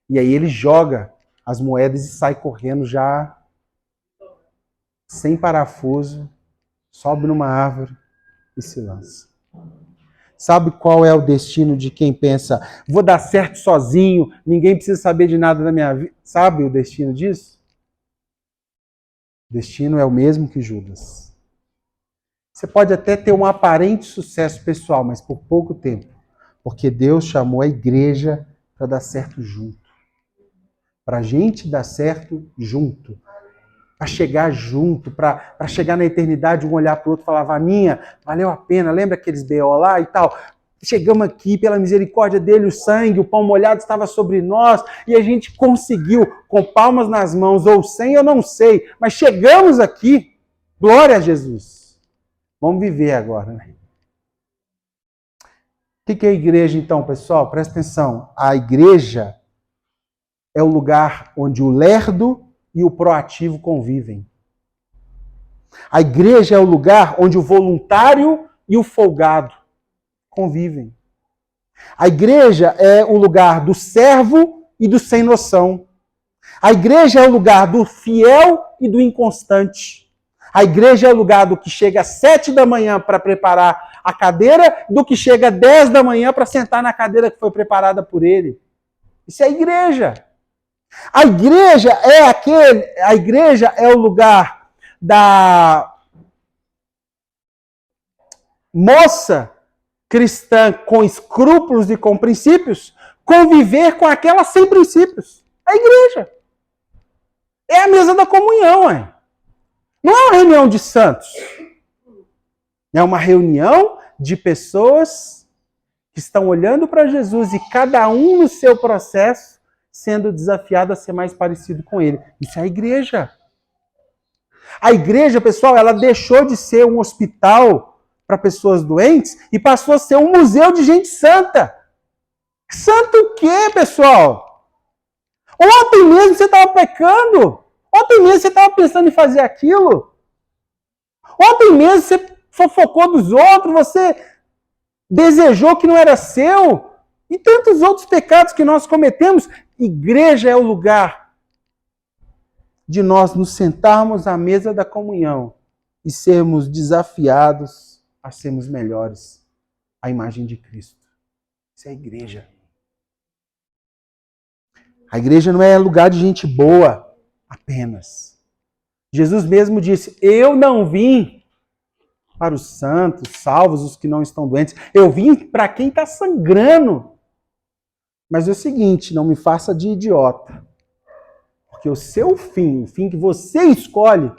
E aí ele joga as moedas e sai correndo já sem parafuso, sobe numa árvore e se lança. Sabe qual é o destino de quem pensa, vou dar certo sozinho, ninguém precisa saber de nada da minha vida? Sabe o destino disso? O destino é o mesmo que Judas. Você pode até ter um aparente sucesso pessoal, mas por pouco tempo. Porque Deus chamou a igreja para dar certo junto. Para a gente dar certo junto. Para chegar junto, para chegar na eternidade, um olhar para o outro e falar, Vaninha, valeu a pena, lembra aqueles B.O. lá e tal? Chegamos aqui, pela misericórdia dele, o sangue, o pão molhado estava sobre nós, e a gente conseguiu, com palmas nas mãos, ou sem, eu não sei, mas chegamos aqui, glória a Jesus. Vamos viver agora, né? O que é a igreja, então, pessoal? Presta atenção. A igreja é o lugar onde o lerdo e o proativo convivem. A igreja é o lugar onde o voluntário e o folgado convivem. A igreja é o lugar do servo e do sem noção. A igreja é o lugar do fiel e do inconstante. A igreja é o lugar do que chega às 7 da manhã para preparar a cadeira, do que chega às 10 da manhã para sentar na cadeira que foi preparada por ele. Isso é a igreja. A igreja é o lugar da moça cristã com escrúpulos e com princípios conviver com aquela sem princípios. A igreja. É a mesa da comunhão, hein? Não é uma reunião de santos. É uma reunião de pessoas que estão olhando para Jesus e cada um no seu processo sendo desafiado a ser mais parecido com ele. Isso é a igreja. A igreja, pessoal, ela deixou de ser um hospital para pessoas doentes e passou a ser um museu de gente santa. Santo o quê, pessoal? Ontem mesmo você estava pecando. Ontem mesmo você estava pensando em fazer aquilo. Ontem mesmo você fofocou dos outros, você desejou que não era seu. E tantos outros pecados que nós cometemos. Igreja é o lugar de nós nos sentarmos à mesa da comunhão e sermos desafiados a sermos melhores à imagem de Cristo. Isso é a igreja. A igreja não é lugar de gente boa apenas. Jesus mesmo disse, eu não vim para os santos, salvos, os que não estão doentes. Eu vim para quem está sangrando. Mas é o seguinte, não me faça de idiota. Porque o seu fim, o fim que você escolhe,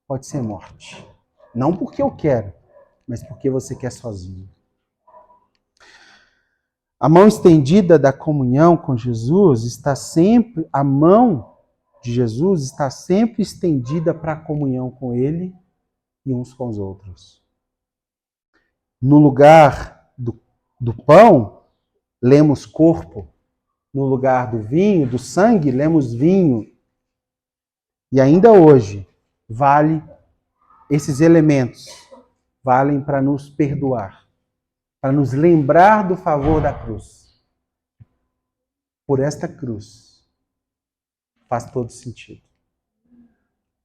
pode ser morte. Não porque eu quero, mas porque você quer sozinho. A mão estendida da comunhão com Jesus está sempre, a mão de Jesus está sempre estendida para a comunhão com Ele e uns com os outros. No lugar do pão, lemos corpo. No lugar do vinho, do sangue, lemos vinho. E ainda hoje, esses elementos valem para nos perdoar, para nos lembrar do favor da cruz. Por esta cruz, faz todo sentido.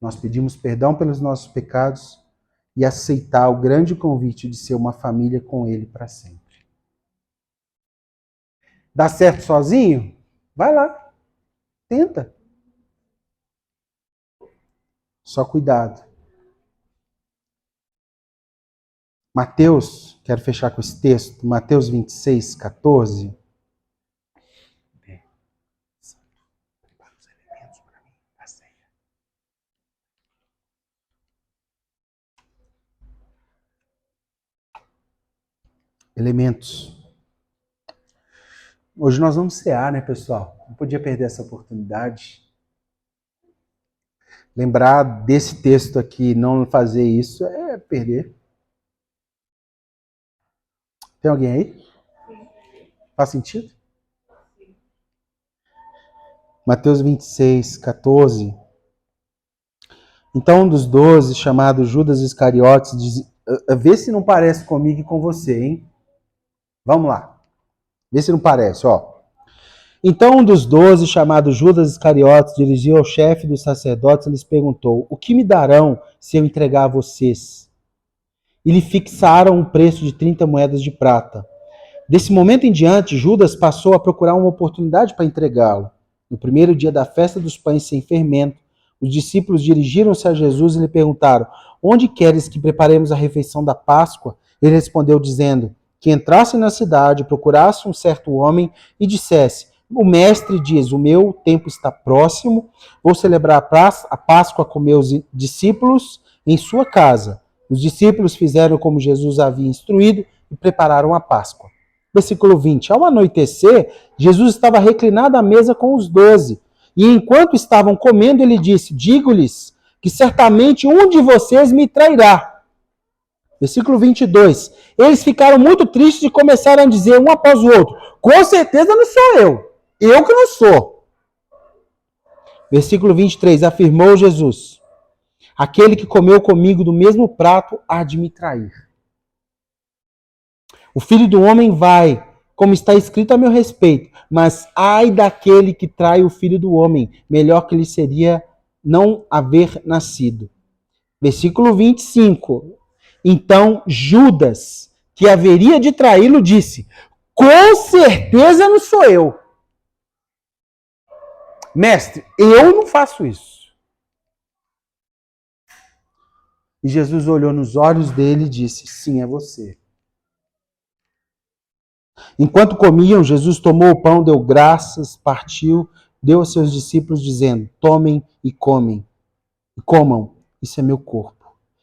Nós pedimos perdão pelos nossos pecados e aceitar o grande convite de ser uma família com Ele para sempre. Dá certo sozinho? Vai lá, tenta. Só cuidado. Mateus, quero fechar com esse texto, Mateus 26, 14. Elementos. Hoje nós vamos cear, né, pessoal? Não podia perder essa oportunidade. Lembrar desse texto aqui, não fazer isso, é perder. Tem alguém aí? Faz sentido? Mateus 26, 14. Então um dos 12, chamado Judas Iscariotes, diz, vê se não parece comigo e com você, hein? Vamos lá. Vê se não parece, ó. Então um dos 12, chamado Judas Iscariotes, dirigiu ao chefe dos sacerdotes e lhes perguntou: o que me darão se eu entregar a vocês? E lhe fixaram um preço de 30 moedas de prata. Desse momento em diante, Judas passou a procurar uma oportunidade para entregá-lo. No primeiro dia da festa dos pães sem fermento, os discípulos dirigiram-se a Jesus e lhe perguntaram: onde queres que preparemos a refeição da Páscoa? Ele respondeu dizendo: que entrasse na cidade, procurasse um certo homem e dissesse: o mestre diz, o meu tempo está próximo, vou celebrar a Páscoa com meus discípulos em sua casa. Os discípulos fizeram como Jesus havia instruído e prepararam a Páscoa. Versículo 20. Ao anoitecer, Jesus estava reclinado à mesa com os 12. E enquanto estavam comendo, ele disse: digo-lhes que certamente um de vocês me trairá. Versículo 22. Eles ficaram muito tristes e começaram a dizer um após o outro: com certeza não sou eu. Eu que não sou. Versículo 23. Afirmou Jesus: aquele que comeu comigo do mesmo prato há de me trair. O Filho do Homem vai, como está escrito a meu respeito, mas ai daquele que trai o Filho do Homem, melhor que lhe seria não haver nascido. Versículo 25. Então Judas, que haveria de traí-lo, disse: com certeza não sou eu. Mestre, eu não faço isso. E Jesus olhou nos olhos dele e disse: sim, é você. Enquanto comiam, Jesus tomou o pão, deu graças, partiu, deu aos seus discípulos, dizendo: tomem e comam, isso é meu corpo.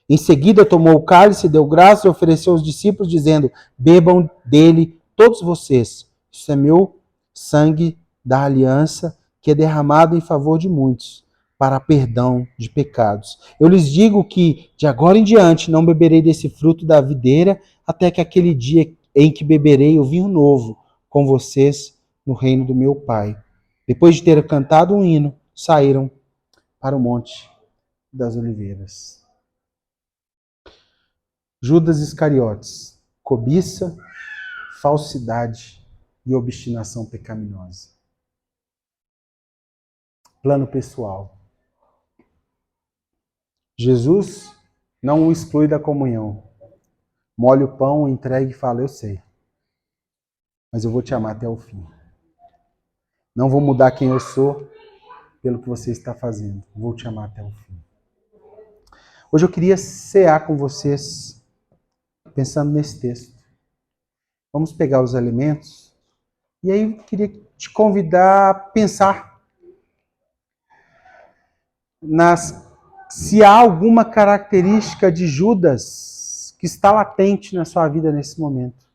Em seguida tomou o cálice, deu graças e ofereceu aos discípulos, dizendo: bebam dele todos vocês, isso é meu sangue da aliança, que é derramado em favor de muitos, para perdão de pecados. Eu lhes digo que, de agora em diante, não beberei desse fruto da videira, até que aquele dia em que beberei o vinho novo com vocês no reino do meu Pai. Depois de ter cantado um hino, saíram para o Monte das Oliveiras. Judas Iscariotes, cobiça, falsidade e obstinação pecaminosa. Plano pessoal. Jesus não o exclui da comunhão. Molha o pão, entrega e fala: eu sei, mas eu vou te amar até o fim. Não vou mudar quem eu sou pelo que você está fazendo. Vou te amar até o fim. Hoje eu queria cear com vocês, pensando nesse texto. Vamos pegar os alimentos e aí eu queria te convidar a pensar se há alguma característica de Judas que está latente na sua vida nesse momento.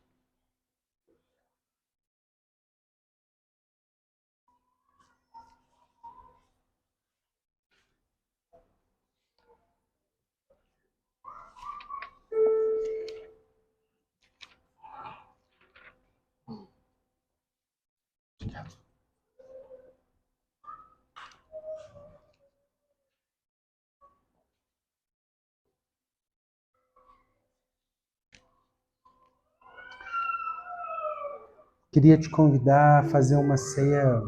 Queria te convidar a fazer uma ceia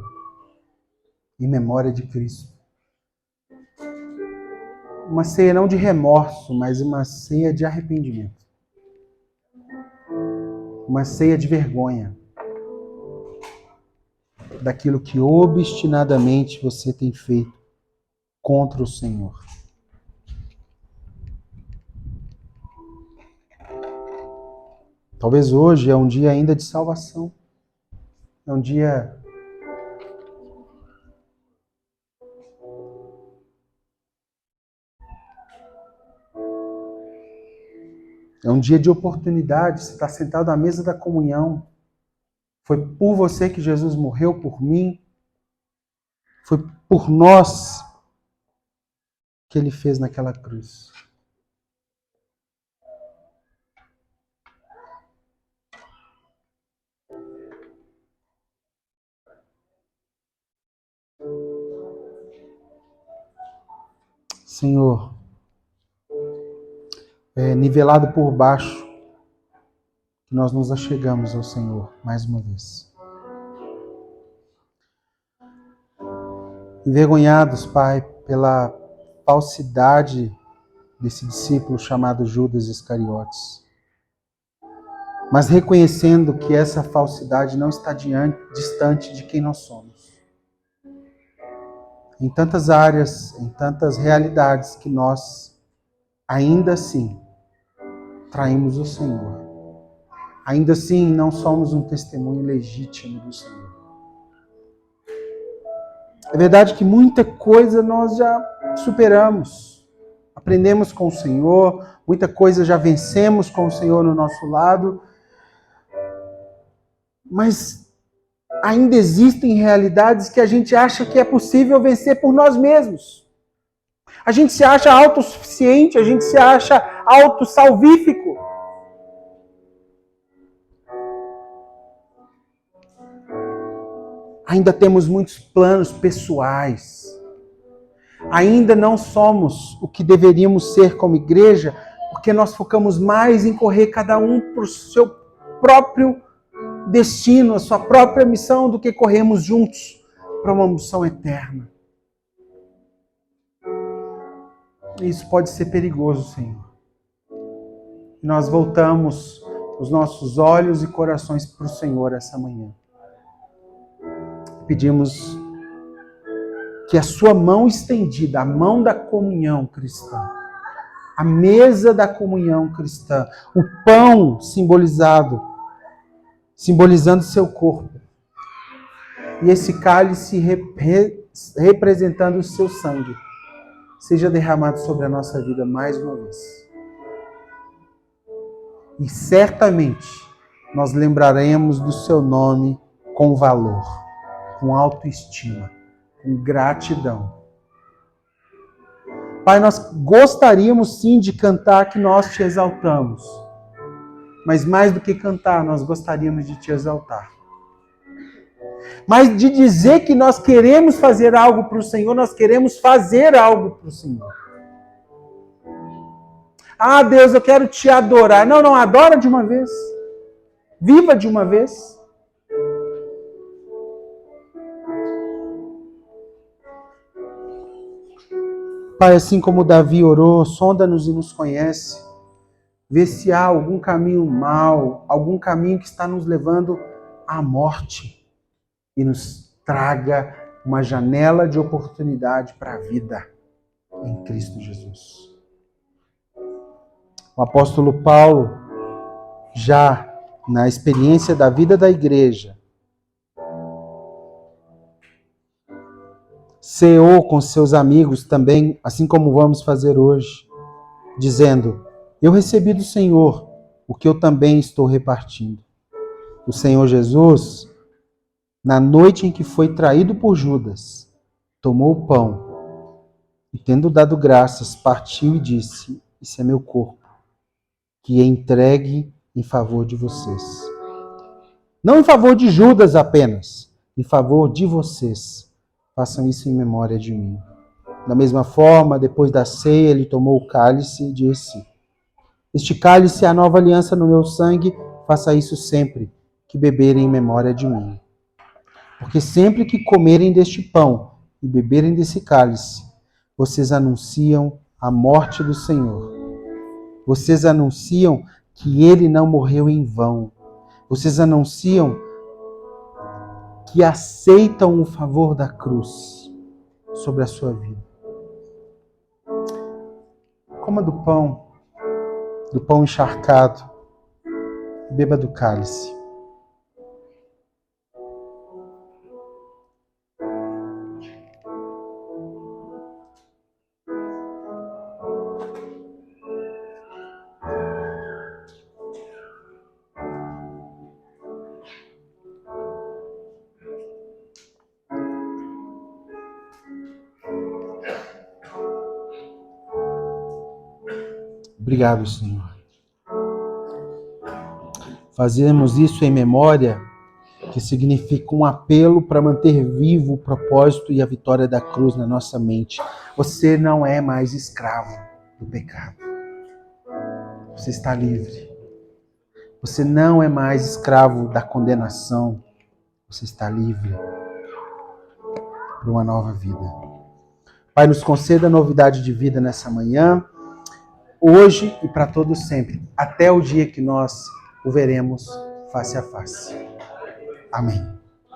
em memória de Cristo. Uma ceia não de remorso, mas uma ceia de arrependimento. Uma ceia de vergonha daquilo que obstinadamente você tem feito contra o Senhor. Talvez hoje é um dia ainda de salvação. É um dia de oportunidade. Você está sentado à mesa da comunhão. Foi por você que Jesus morreu, por mim. Foi por nós que Ele fez naquela cruz. Senhor, nivelado por baixo, que nós nos achegamos ao Senhor mais uma vez. Envergonhados, Pai, pela falsidade desse discípulo chamado Judas Iscariotes. Mas reconhecendo que essa falsidade não está distante de quem nós somos. Em tantas áreas, em tantas realidades que nós, ainda assim, traímos o Senhor. Ainda assim, não somos um testemunho legítimo do Senhor. É verdade que muita coisa nós já superamos. Aprendemos com o Senhor, muita coisa já vencemos com o Senhor no nosso lado. Mas ainda existem realidades que a gente acha que é possível vencer por nós mesmos. A gente se acha autossuficiente, a gente se acha autossalvífico. Ainda temos muitos planos pessoais. Ainda não somos o que deveríamos ser como igreja, porque nós focamos mais em correr cada um para o seu próprio destino, a sua própria missão, do que corremos juntos para uma missão eterna. Isso pode ser perigoso, Senhor. E nós voltamos os nossos olhos e corações para o Senhor essa manhã. Pedimos que a sua mão estendida, a mão da comunhão cristã, a mesa da comunhão cristã, o pão simbolizando seu corpo, e esse cálice representando o seu sangue, seja derramado sobre a nossa vida mais uma vez. E certamente nós lembraremos do seu nome com valor, com autoestima, com gratidão. Pai, nós gostaríamos sim de cantar que nós te exaltamos. Mas mais do que cantar, nós gostaríamos de te exaltar. Mas de dizer que nós queremos fazer algo para o Senhor, nós queremos fazer algo para o Senhor. Ah, Deus, eu quero te adorar. Não, adora de uma vez. Viva de uma vez. Pai, assim como Davi orou, sonda-nos e nos conhece. Vê se há algum caminho mau, algum caminho que está nos levando à morte. E nos traga uma janela de oportunidade para a vida em Cristo Jesus. O apóstolo Paulo, já na experiência da vida da igreja, ceou com seus amigos também, assim como vamos fazer hoje, dizendo: eu recebi do Senhor o que eu também estou repartindo. O Senhor Jesus, na noite em que foi traído por Judas, tomou o pão e, tendo dado graças, partiu e disse: isso é meu corpo, que é entregue em favor de vocês. Não em favor de Judas apenas, em favor de vocês. Façam isso em memória de mim. Da mesma forma, depois da ceia, ele tomou o cálice e disse: este cálice é a nova aliança no meu sangue, faça isso sempre que beberem em memória de mim. Porque sempre que comerem deste pão e beberem desse cálice, vocês anunciam a morte do Senhor. Vocês anunciam que ele não morreu em vão. Vocês anunciam que aceitam o favor da cruz sobre a sua vida. Coma do pão encharcado, beba do cálice. Obrigado, Senhor. Fazemos isso em memória, que significa um apelo para manter vivo o propósito e a vitória da cruz na nossa mente. Você não é mais escravo do pecado. Você está livre. Você não é mais escravo da condenação. Você está livre para uma nova vida. Pai, nos conceda novidade de vida nessa manhã, hoje e para todo sempre, até o dia que nós o veremos face a face. Amém.